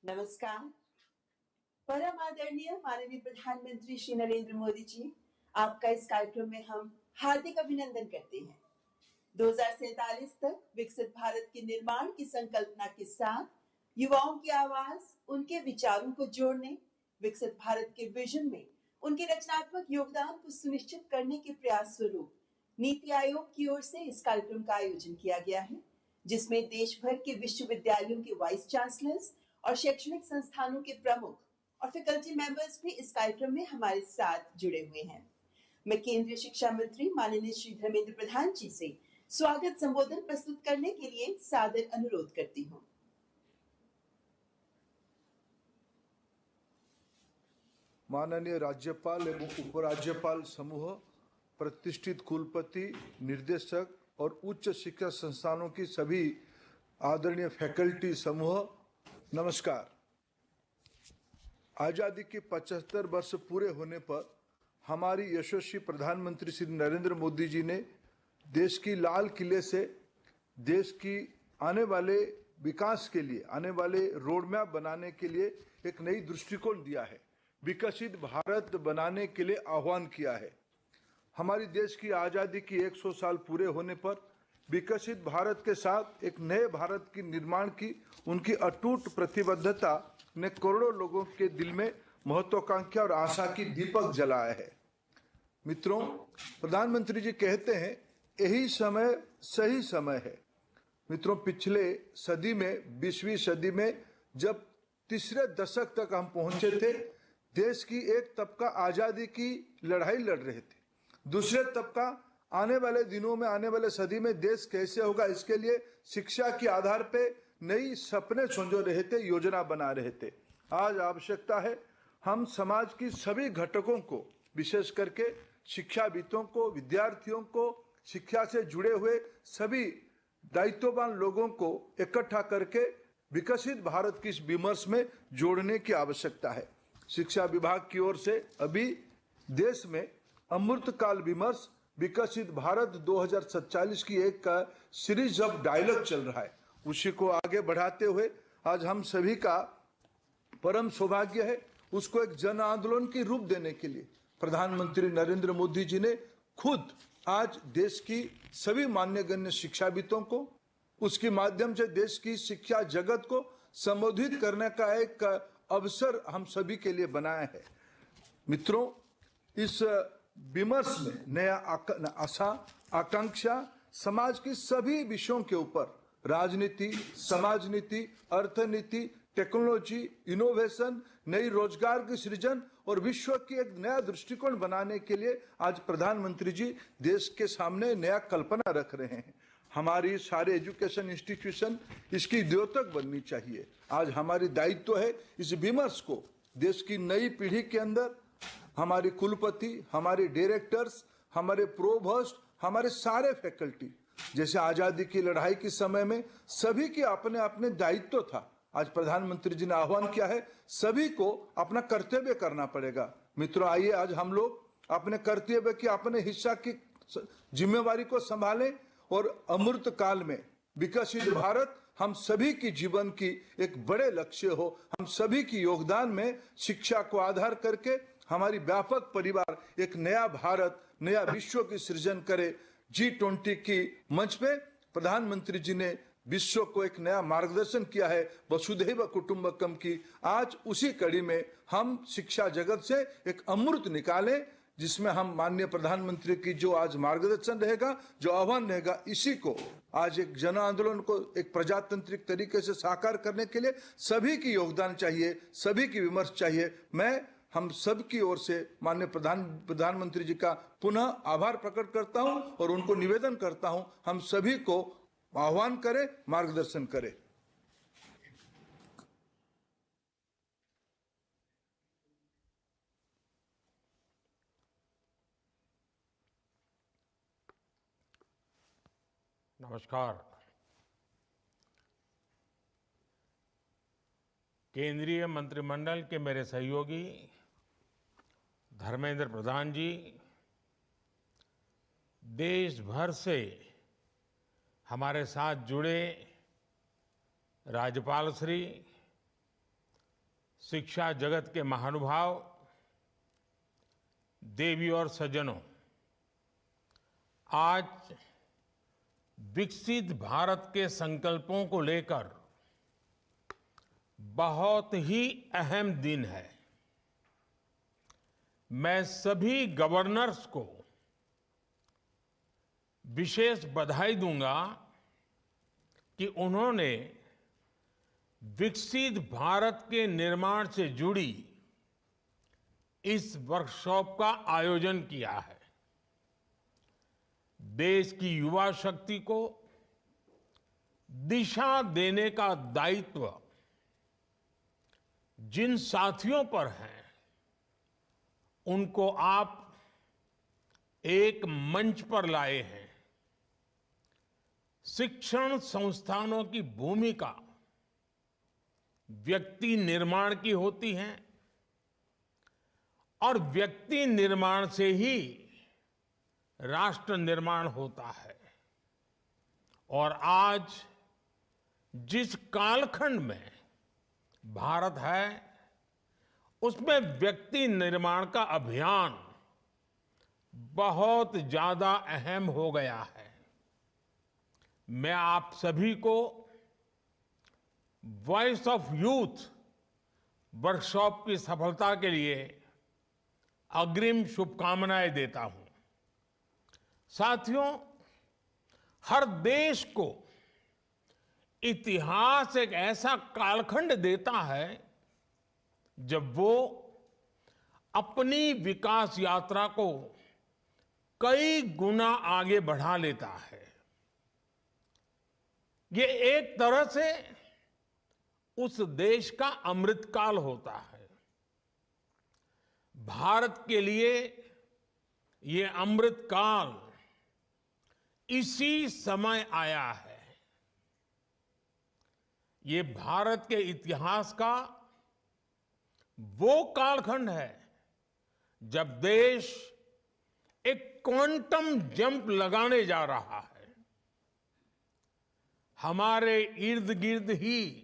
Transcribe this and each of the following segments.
नमस्कार। परम आदरणीय माननीय प्रधानमंत्री श्री नरेंद्र मोदी जी, आपका इस कार्यक्रम में हम हार्दिक अभिनंदन करते हैं। 2047 तक विकसित भारत के निर्माण की संकल्पना के साथ युवाओं की आवाज, उनके विचारों को जोड़ने, विकसित भारत के विजन में उनके रचनात्मक योगदान को सुनिश्चित करने के प्रयास स्वरूप नीति आयोग की ओर से इस कार्यक्रम का आयोजन किया गया है, जिसमें देश भर के विश्वविद्यालयों के वाइस चांसलर्स और शैक्षणिक संस्थानों के प्रमुख और फैकल्टी मेंबर्स भी इस कार्यक्रम में हमारे साथ जुड़े हुए हैं। मैं केंद्रीय शिक्षा मंत्री माननीय श्री धर्मेंद्र प्रधान जी से स्वागत संबोधन प्रस्तुत करने के लिए सादर अनुरोध करती हूँ। माननीय राज्यपाल एवं उपराज्यपाल समूह, प्रतिष्ठित कुलपति, निर्देशक और उच्च शिक्षा संस्थानों की सभी आदरणीय फैकल्टी समूह, नमस्कार। आजादी के 75 वर्ष पूरे होने पर हमारी यशस्वी प्रधानमंत्री श्री नरेंद्र मोदी जी ने देश की लाल किले से देश की आने वाले विकास के लिए, आने वाले रोड मैप बनाने के लिए एक नई दृष्टिकोण दिया है, विकसित भारत बनाने के लिए आह्वान किया है। हमारी देश की आज़ादी की 100 साल पूरे होने पर विकसित भारत के साथ एक नए भारत की निर्माण की उनकी अटूट प्रतिबद्धता ने करोड़ों लोगों के दिल में महत्वाकांक्षा और आशा की दीपक जलाया है। मित्रों, प्रधानमंत्री जी कहते हैं यही समय सही समय है। मित्रों, पिछले सदी में, 20वीं सदी में जब तीसरे दशक तक हम पहुंचे थे, देश की एक तबका आजादी की लड़ाई लड़ रहे थे, दूसरे तबका आने वाले दिनों में, आने वाले सदी में देश कैसे होगा, इसके लिए शिक्षा के आधार पे नई सपने संजो रहे थे, योजना बना रहे थे। आज आवश्यकता है हम समाज की सभी घटकों को, विशेष करके शिक्षाविदों को, विद्यार्थियों को, शिक्षा से जुड़े हुए सभी दायित्ववान लोगों को इकट्ठा करके विकसित भारत की इस विमर्श में जोड़ने की आवश्यकता है। शिक्षा विभाग की ओर से अभी देश में अमृतकाल विमर्श विकसित भारत 2047 की एक सीरीज ऑफ डायलॉग चल रहा है। उसी को आगे बढ़ाते हुए आज हम सभी का परम सौभाग्य है उसको एक जन आंदोलन की रूप देने के लिए प्रधानमंत्री नरेंद्र मोदी जी ने खुद आज देश की सभी मान्यगण्य शिक्षाविदों को, उसके माध्यम से देश की शिक्षा जगत को संबोधित करने का एक अवसर हम सभी के लिए बनाया है। मित्रों, इस विमर्श में नया आशा, आकांक्षा समाज की सभी विषयों के ऊपर, राजनीति, समाज नीति, अर्थनीति, टेक्नोलॉजी, इनोवेशन, नई रोजगार की सृजन और विश्व की एक नया दृष्टिकोण बनाने के लिए आज प्रधानमंत्री जी देश के सामने नया कल्पना रख रहे हैं। हमारी सारे एजुकेशन इंस्टीट्यूशन इसकी द्योतक बननी चाहिए। आज हमारी दायित्व है इस विमर्श को देश की नई पीढ़ी के अंदर हमारे कुलपति, हमारे डायरेक्टर्स, हमारे प्रोभोस्ट, हमारे सारे फैकल्टी, जैसे आजादी की लड़ाई के समय में सभी के अपने अपने दायित्व था, आज प्रधानमंत्री जी ने आह्वान किया है सभी को अपना कर्तव्य करना पड़ेगा। मित्रों, आइए आज हम लोग अपने कर्तव्य की, अपने हिस्सा की जिम्मेवारी को संभालें और अमृत काल में विकसित भारत हम सभी की जीवन की एक बड़े लक्ष्य हो। हम सभी की योगदान में शिक्षा को आधार करके हमारी व्यापक परिवार एक नया भारत, नया विश्व की सृजन करे। G20 की मंच पे प्रधानमंत्री जी ने विश्व को एक नया मार्गदर्शन किया है वसुधैव कुटुंबकम की। आज उसी कड़ी में हम शिक्षा जगत से एक अमृत निकालें, जिसमें हम माननीय प्रधानमंत्री की जो आज मार्गदर्शन रहेगा, जो आह्वान रहेगा, इसी को आज एक जन आंदोलन को एक प्रजातांत्रिक तरीके से साकार करने के लिए सभी की योगदान चाहिए, सभी की विमर्श चाहिए। मैं हम सब की ओर से माननीय प्रधानमंत्री जी का पुनः आभार प्रकट करता हूं और उनको निवेदन करता हूं हम सभी को आह्वान करें, मार्गदर्शन करें। नमस्कार। केंद्रीय मंत्रिमंडल के मेरे सहयोगी धर्मेंद्र प्रधान जी, देश भर से हमारे साथ जुड़े राज्यपाल श्री, शिक्षा जगत के महानुभाव, देवी और सज्जनों, आज विकसित भारत के संकल्पों को लेकर बहुत ही अहम दिन है। मैं सभी गवर्नर्स को विशेष बधाई दूंगा कि उन्होंने विकसित भारत के निर्माण से जुड़ी इस वर्कशॉप का आयोजन किया है। देश की युवा शक्ति को दिशा देने का दायित्व जिन साथियों पर है, उनको आप एक मंच पर लाए हैं। शिक्षण संस्थानों की भूमिका व्यक्ति निर्माण की होती है और व्यक्ति निर्माण से ही राष्ट्र निर्माण होता है। और आज जिस कालखंड में भारत है, उसमें व्यक्ति निर्माण का अभियान बहुत ज्यादा अहम हो गया है। मैं आप सभी को वॉइस ऑफ यूथ वर्कशॉप की सफलता के लिए अग्रिम शुभकामनाएं देता हूं। साथियों, हर देश को इतिहास एक ऐसा कालखंड देता है जब वो अपनी विकास यात्रा को कई गुना आगे बढ़ा लेता है। ये एक तरह से उस देश का अमृतकाल होता है। भारत के लिए ये अमृतकाल इसी समय आया है। ये भारत के इतिहास का वो कालखंड है जब देश एक क्वांटम जंप लगाने जा रहा है। हमारे इर्द गिर्द ही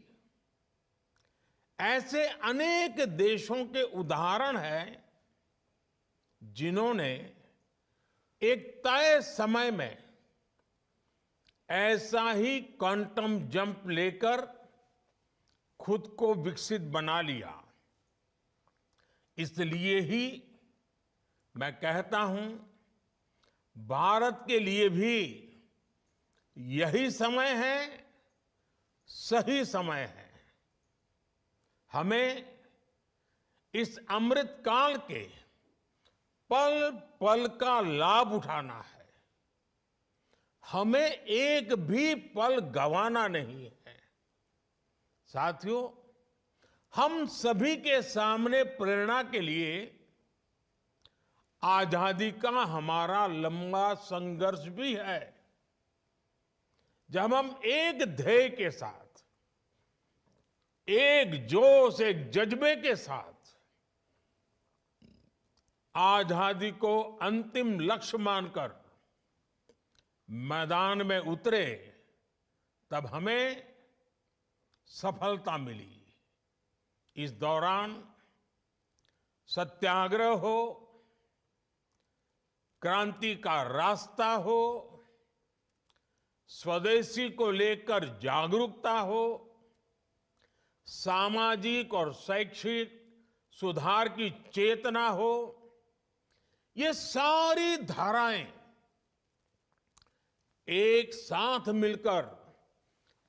ऐसे अनेक देशों के उदाहरण हैं जिन्होंने एक तय समय में ऐसा ही क्वांटम जंप लेकर खुद को विकसित बना लिया। इसलिए ही मैं कहता हूं, भारत के लिए भी यही समय है, सही समय है। हमें इस अमृत काल के पल पल का लाभ उठाना है। हमें एक भी पल गंवाना नहीं है। साथियों, हम सभी के सामने प्रेरणा के लिए आजादी का हमारा लंबा संघर्ष भी है। जब हम एक ध्येय के साथ, एक जोश, एक जज्बे के साथ आजादी को अंतिम लक्ष्य मानकर मैदान में उतरे, तब हमें सफलता मिली। इस दौरान सत्याग्रह हो, क्रांति का रास्ता हो, स्वदेशी को लेकर जागरूकता हो, सामाजिक और शैक्षिक सुधार की चेतना हो, ये सारी धाराएं एक साथ मिलकर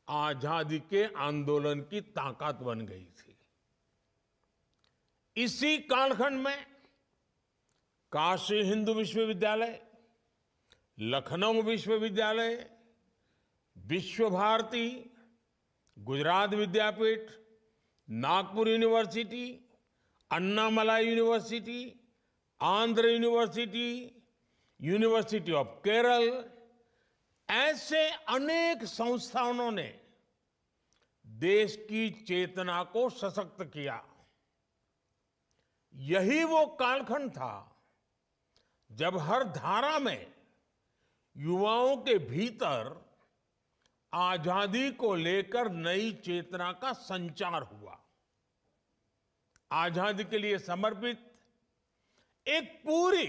आजादी के आंदोलन की ताकत बन गई थी। इसी कालखंड में काशी हिंदू विश्वविद्यालय, लखनऊ विश्वविद्यालय, Vishwa Bharati, Gujarat Vidyapith, Nagpur university, Annamalai university, Andhra university, university of Kerala, ऐसे अनेक संस्थानों ने देश की चेतना को सशक्त किया। यही वो कालखंड था जब हर धारा में युवाओं के भीतर आजादी को लेकर नई चेतना का संचार हुआ। आजादी के लिए समर्पित एक पूरी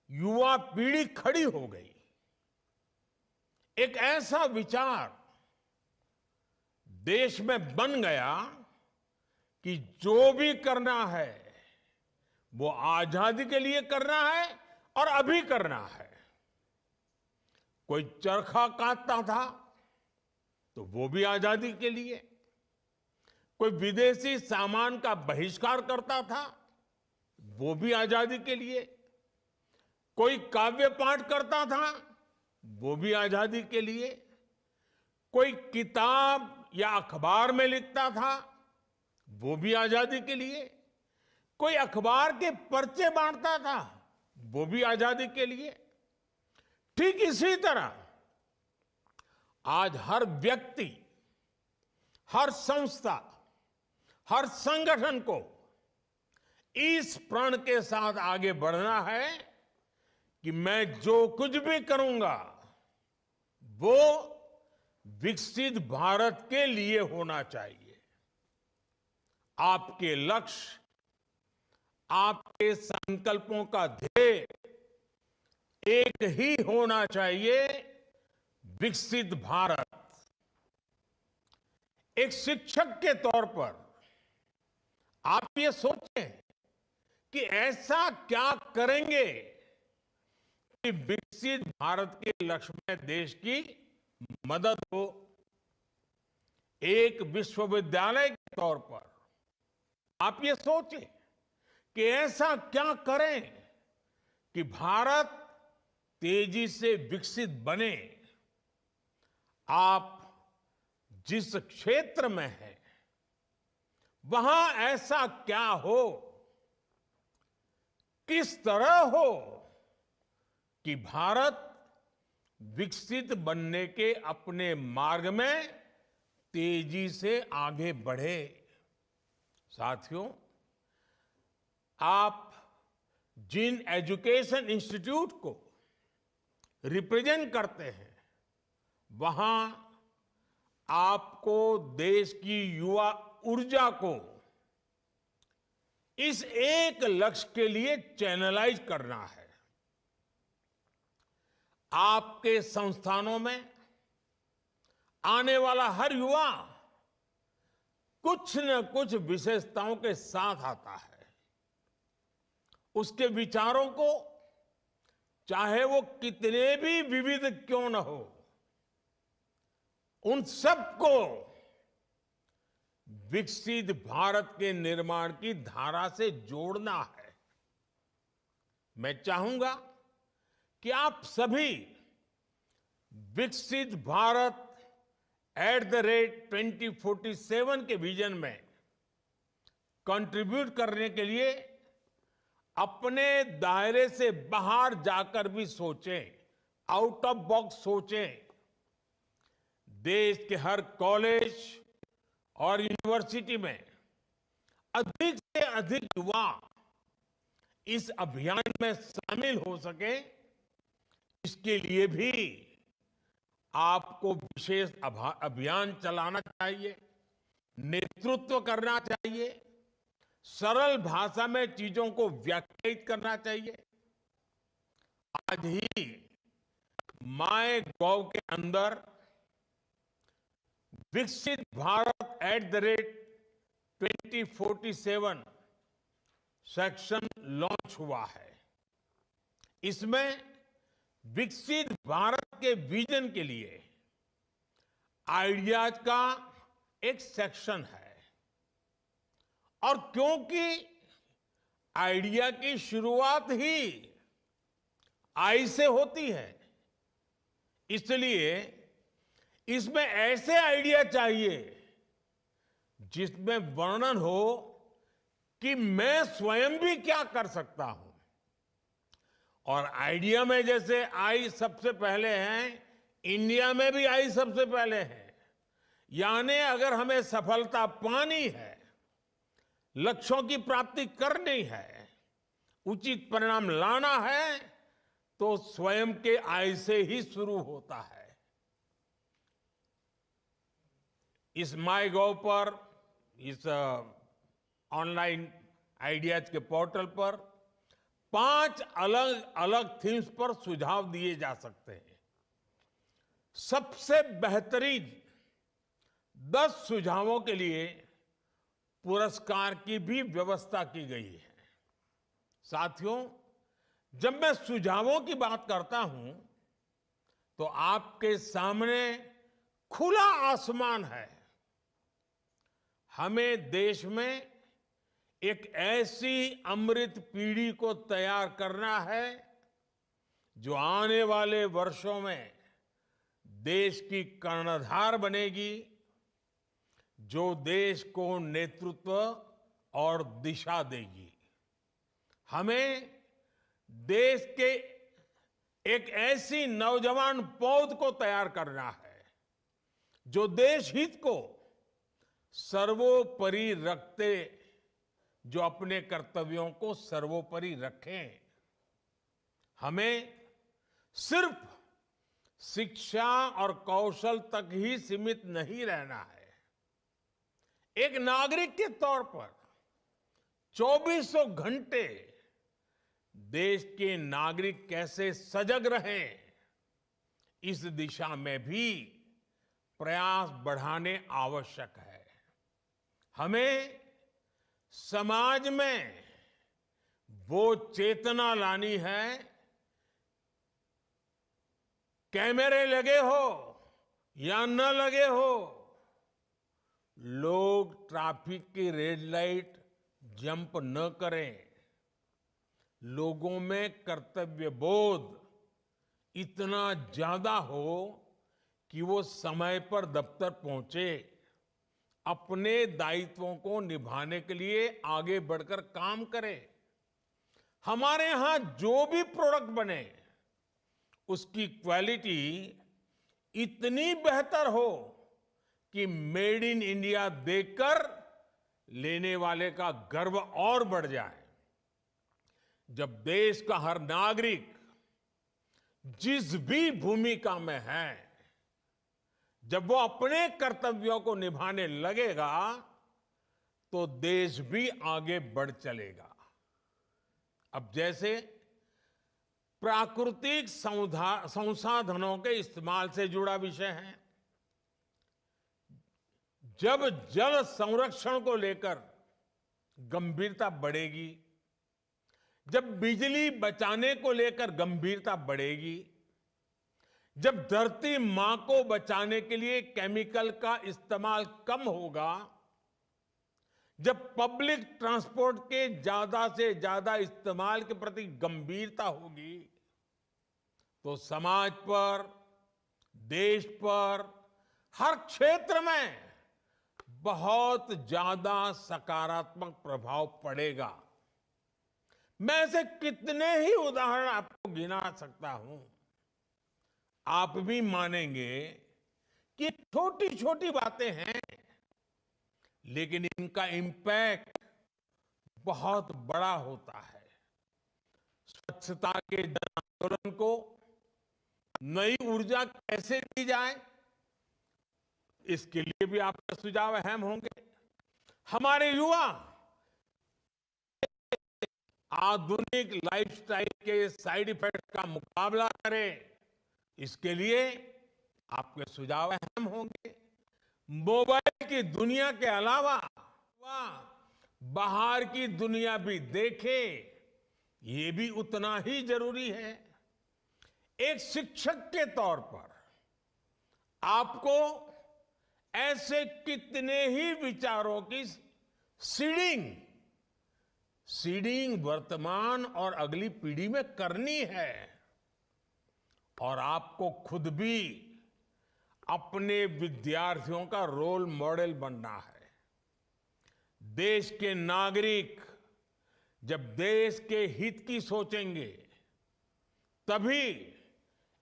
युवा पीढ़ी खड़ी हो गई। एक ऐसा विचार देश में बन गया कि जो भी करना है वो आजादी के लिए करना है और अभी करना है। कोई चरखा काटता था तो वो भी आजादी के लिए, कोई विदेशी सामान का बहिष्कार करता था वो भी आजादी के लिए, कोई काव्य पाठ करता था वो भी आजादी के लिए, कोई किताब या अखबार में लिखता था वो भी आजादी के लिए, कोई अखबार के पर्चे बांटता था वो भी आजादी के लिए। ठीक इसी तरह आज हर व्यक्ति, हर संस्था, हर संगठन को इस प्रण के साथ आगे बढ़ना है कि मैं जो कुछ भी करूंगा वो विकसित भारत के लिए होना चाहिए। आपके लक्ष्य, आपके संकल्पों का ध्येय एक ही होना चाहिए, विकसित भारत। एक शिक्षक के तौर पर आप ये सोचें कि ऐसा क्या करेंगे कि विकसित भारत के लक्ष्य में देश की मदद हो। एक विश्वविद्यालय के तौर पर आप ये सोचें कि ऐसा क्या करें कि भारत तेजी से विकसित बने। आप जिस क्षेत्र में हैं वहां ऐसा क्या हो, किस तरह हो कि भारत विकसित बनने के अपने मार्ग में तेजी से आगे बढ़े। साथियों, आप जिन एजुकेशन इंस्टीट्यूट को रिप्रेजेंट करते हैं वहां आपको देश की युवा ऊर्जा को इस एक लक्ष्य के लिए चैनलाइज करना है। आपके संस्थानों में आने वाला हर युवा कुछ न कुछ विशेषताओं के साथ आता है। उसके विचारों को चाहे वो कितने भी विविध क्यों न हो, उन सबको विकसित भारत के निर्माण की धारा से जोड़ना है। मैं चाहूंगा कि आप सभी विकसित भारत @2047 के विजन में कंट्रीब्यूट करने के लिए अपने दायरे से बाहर जाकर भी सोचें, आउट ऑफ बॉक्स सोचें। देश के हर कॉलेज और यूनिवर्सिटी में अधिक से अधिक युवा इस अभियान में शामिल हो सके, इसके लिए भी आपको विशेष अभियान चलाना चाहिए, नेतृत्व करना चाहिए, सरल भाषा में चीजों को व्याख्यायित करना चाहिए। आज ही माय गॉव के अंदर विकसित भारत @2047 सेक्शन लॉन्च हुआ है। इसमें विकसित भारत के विजन के लिए आइडियाज का एक सेक्शन है। और क्योंकि आइडिया की शुरुआत ही आई से होती है, इसलिए इसमें ऐसे आइडिया चाहिए जिसमें वर्णन हो कि मैं स्वयं भी क्या कर सकता हूं। और आइडिया में जैसे आई सबसे पहले है, इंडिया में भी आई सबसे पहले है। यानी अगर हमें सफलता पानी है, लक्ष्यों की प्राप्ति करनी है, उचित परिणाम लाना है, तो स्वयं के आई से ही शुरू होता है। इस माय गॉव पर, इस ऑनलाइन आइडियाज के पोर्टल पर 5 अलग अलग थीम्स पर सुझाव दिए जा सकते हैं। सबसे बेहतरीन 10 सुझावों के लिए पुरस्कार की भी व्यवस्था की गई है। साथियों, जब मैं सुझावों की बात करता हूं तो आपके सामने खुला आसमान है। हमें देश में एक ऐसी अमृत पीढ़ी को तैयार करना है जो आने वाले वर्षों में देश की कर्णधार बनेगी, जो देश को नेतृत्व और दिशा देगी। हमें देश के एक ऐसी नौजवान पौध को तैयार करना है जो देश हित को सर्वोपरि रखते, जो अपने कर्तव्यों को सर्वोपरि रखें। हमें सिर्फ शिक्षा और कौशल तक ही सीमित नहीं रहना है। एक नागरिक के तौर पर 2400 घंटे देश के नागरिक कैसे सजग रहें, इस दिशा में भी प्रयास बढ़ाने आवश्यक है। हमें समाज में वो चेतना लानी है, कैमरे लगे हो या न लगे हो, लोग ट्रैफिक की रेड लाइट जंप न करें। लोगों में कर्तव्य बोध इतना ज्यादा हो कि वो समय पर दफ्तर पहुंचे, अपने दायित्वों को निभाने के लिए आगे बढ़कर काम करें। हमारे यहां जो भी प्रोडक्ट बने उसकी क्वालिटी इतनी बेहतर हो कि मेड इन इंडिया देखकर लेने वाले का गर्व और बढ़ जाए। जब देश का हर नागरिक जिस भी भूमिका में है, जब वो अपने कर्तव्यों को निभाने लगेगा तो देश भी आगे बढ़ चलेगा। अब जैसे प्राकृतिक संसाधनों के इस्तेमाल से जुड़ा विषय है, जब जल संरक्षण को लेकर गंभीरता बढ़ेगी, जब बिजली बचाने को लेकर गंभीरता बढ़ेगी, जब धरती मां को बचाने के लिए केमिकल का इस्तेमाल कम होगा, जब पब्लिक ट्रांसपोर्ट के ज्यादा से ज्यादा इस्तेमाल के प्रति गंभीरता होगी, तो समाज पर, देश पर, हर क्षेत्र में बहुत ज्यादा सकारात्मक प्रभाव पड़ेगा। मैं ऐसे कितने ही उदाहरण आपको गिना सकता हूं। आप भी मानेंगे कि छोटी छोटी बातें हैं, लेकिन इनका इंपैक्ट बहुत बड़ा होता है। स्वच्छता के जन आंदोलन को नई ऊर्जा कैसे दी जाए, इसके लिए भी आपके सुझाव अहम होंगे। हमारे युवा आधुनिक लाइफस्टाइल के साइड इफेक्ट का मुकाबला करें, इसके लिए आपके सुझाव अहम होंगे। मोबाइल की दुनिया के अलावा बाहर की दुनिया भी देखें, ये भी उतना ही जरूरी है। एक शिक्षक के तौर पर आपको ऐसे कितने ही विचारों की सीडिंग वर्तमान और अगली पीढ़ी में करनी है, और आपको खुद भी अपने विद्यार्थियों का रोल मॉडल बनना है। देश के नागरिक जब देश के हित की सोचेंगे, तभी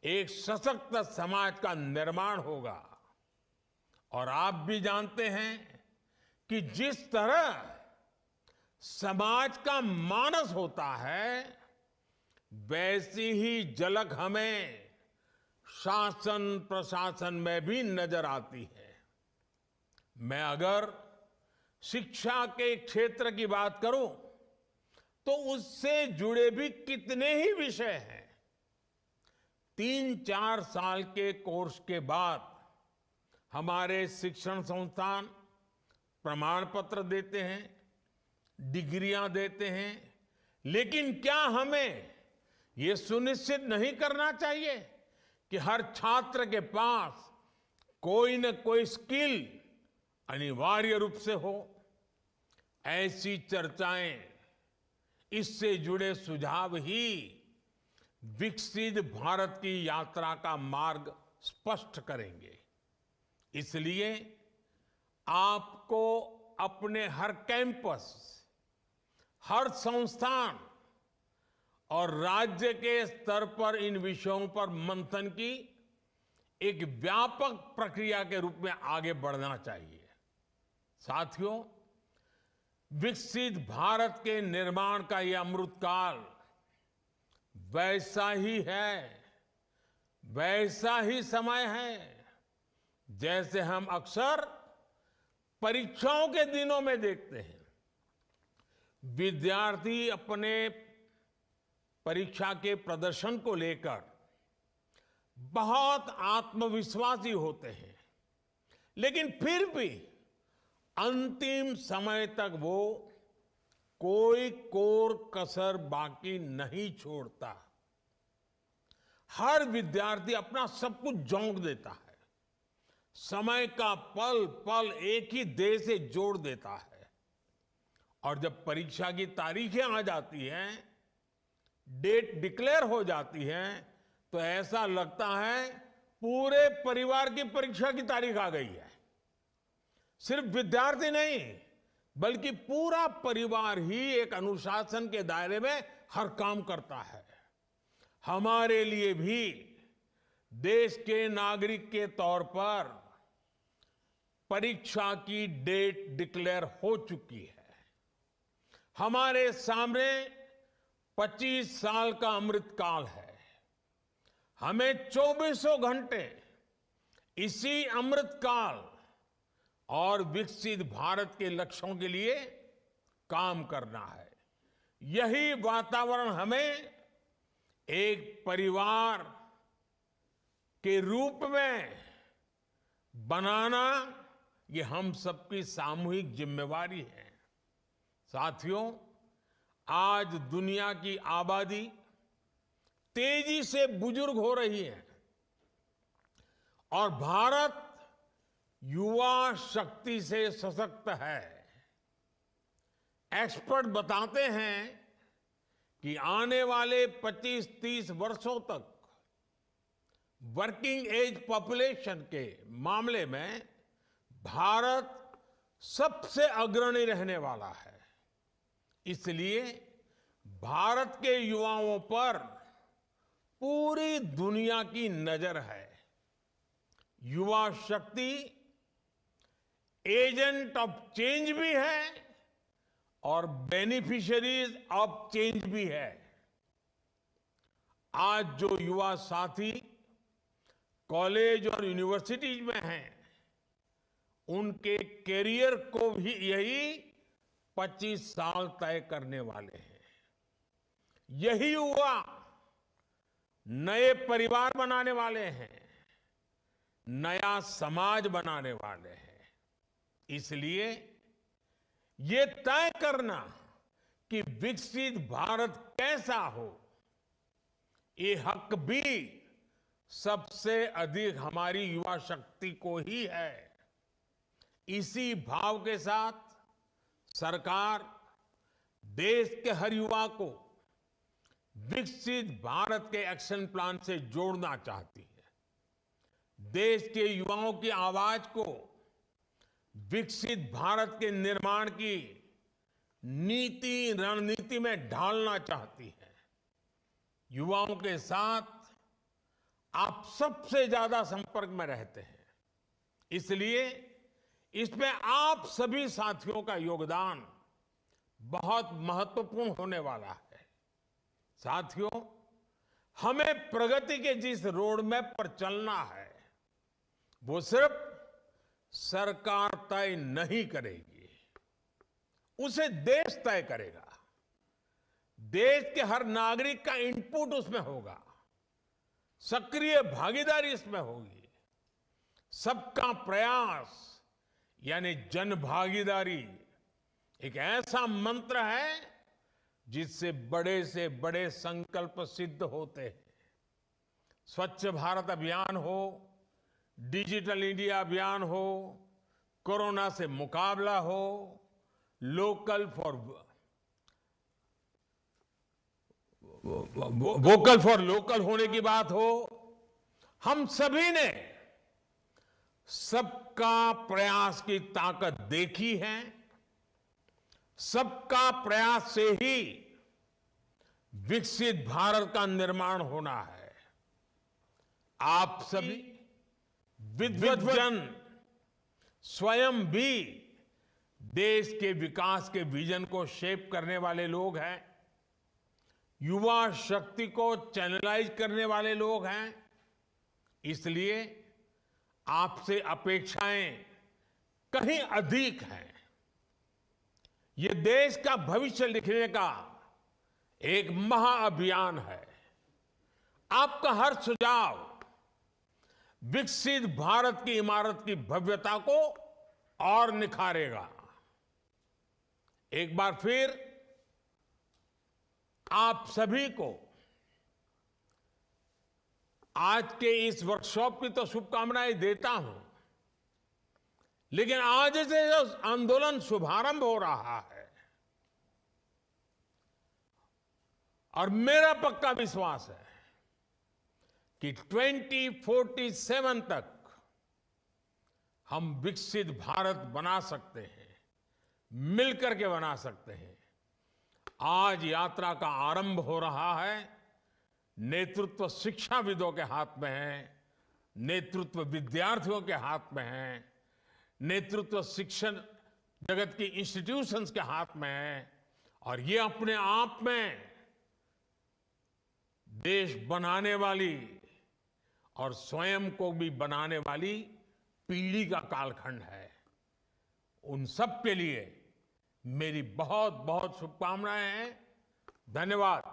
एक सशक्त समाज का निर्माण होगा। और आप भी जानते हैं कि जिस तरह समाज का मानस होता है, वैसी ही झलक हमें शासन प्रशासन में भी नजर आती है। मैं अगर शिक्षा के क्षेत्र की बात करूं तो उससे जुड़े भी कितने ही विषय हैं। 3-4 साल के कोर्स के बाद हमारे शिक्षण संस्थान प्रमाण पत्र देते हैं, डिग्रियां देते हैं, लेकिन क्या हमें ये सुनिश्चित नहीं करना चाहिए कि हर छात्र के पास कोई न कोई स्किल अनिवार्य रूप से हो? ऐसी चर्चाएं, इससे जुड़े सुझाव ही विकसित भारत की यात्रा का मार्ग स्पष्ट करेंगे। इसलिए आपको अपने हर कैंपस, हर संस्थान और राज्य के स्तर पर इन विषयों पर मंथन की एक व्यापक प्रक्रिया के रूप में आगे बढ़ना चाहिए। साथियों, विकसित भारत के निर्माण का यह अमृतकाल वैसा ही है, वैसा ही समय है जैसे हम अक्सर परीक्षाओं के दिनों में देखते हैं। विद्यार्थी अपने परीक्षा के प्रदर्शन को लेकर बहुत आत्मविश्वासी होते हैं, लेकिन फिर भी अंतिम समय तक वो कोई कोर कसर बाकी नहीं छोड़ता। हर विद्यार्थी अपना सब कुछ झोंक देता है, समय का पल पल एक ही देह से जोड़ देता है, और जब परीक्षा की तारीखें आ जाती हैं, डेट डिक्लेयर हो जाती है, तो ऐसा लगता है पूरे परिवार की परीक्षा की तारीख आ गई है। सिर्फ विद्यार्थी नहीं, बल्कि पूरा परिवार ही एक अनुशासन के दायरे में हर काम करता है। हमारे लिए भी देश के नागरिक के तौर पर परीक्षा की डेट डिक्लेयर हो चुकी है। हमारे सामने 25 साल का अमृतकाल है। हमें 24 घंटे इसी अमृतकाल और विकसित भारत के लक्ष्यों के लिए काम करना है। यही वातावरण हमें एक परिवार के रूप में बनाना, ये हम सबकी सामूहिक जिम्मेवारी है। साथियों, आज दुनिया की आबादी तेजी से बुजुर्ग हो रही है और भारत युवा शक्ति से सशक्त है। एक्सपर्ट बताते हैं कि आने वाले 25-30 वर्षों तक वर्किंग एज पॉपुलेशन के मामले में भारत सबसे अग्रणी रहने वाला है। इसलिए भारत के युवाओं पर पूरी दुनिया की नजर है। युवा शक्ति एजेंट ऑफ चेंज भी है और बेनिफिशियरीज ऑफ चेंज भी है। आज जो युवा साथी कॉलेज और यूनिवर्सिटीज में हैं, उनके कैरियर को भी यही 25 साल तय करने वाले हैं। यही युवा नए परिवार बनाने वाले हैं, नया समाज बनाने वाले हैं। इसलिए ये तय करना कि विकसित भारत कैसा हो, ये हक भी सबसे अधिक हमारी युवा शक्ति को ही है। इसी भाव के साथ सरकार देश के हर युवा को विकसित भारत के एक्शन प्लान से जोड़ना चाहती है। देश के युवाओं की आवाज को विकसित भारत के निर्माण की नीति रणनीति में ढालना चाहती है। युवाओं के साथ आप सबसे ज्यादा संपर्क में रहते हैं, इसलिए इसमें आप सभी साथियों का योगदान बहुत महत्वपूर्ण होने वाला है। साथियों, हमें प्रगति के जिस रोड मैप पर चलना है, वो सिर्फ सरकार तय नहीं करेगी। उसे देश तय करेगा। देश के हर नागरिक का इनपुट उसमें होगा, सक्रिय भागीदारी इसमें होगी। सबका प्रयास यानी जन भागीदारी एक ऐसा मंत्र है जिससे बड़े से बड़े संकल्प सिद्ध होते हैं। स्वच्छ भारत अभियान हो, डिजिटल इंडिया अभियान हो, कोरोना से मुकाबला हो, वोकल फॉर लोकल होने की बात हो, हम सभी ने सबका प्रयास की ताकत देखी है। सबका प्रयास से ही विकसित भारत का निर्माण होना है। आप सभी विद्वज्जन स्वयं भी देश के विकास के विजन को शेप करने वाले लोग हैं, युवा शक्ति को चैनलाइज करने वाले लोग हैं। इसलिए आपसे अपेक्षाएं कहीं अधिक हैं। ये देश का भविष्य लिखने का एक महाअभियान है। आपका हर सुझाव विकसित भारत की इमारत की भव्यता को और निखारेगा। एक बार फिर आप सभी को आज के इस वर्कशॉप की तो शुभकामनाएं देता हूं, लेकिन आज से जो आंदोलन शुभारंभ हो रहा है और मेरा पक्का विश्वास है कि 2047 तक हम विकसित भारत बना सकते हैं, मिलकर के बना सकते हैं। आज यात्रा का आरंभ हो रहा है। नेतृत्व शिक्षाविदों के हाथ में है, नेतृत्व विद्यार्थियों के हाथ में है, नेतृत्व शिक्षण जगत की इंस्टीट्यूशंस के हाथ में है। और ये अपने आप में देश बनाने वाली और स्वयं को भी बनाने वाली पीढ़ी का कालखंड है। उन सब के लिए मेरी बहुत बहुत शुभकामनाएं हैं। धन्यवाद।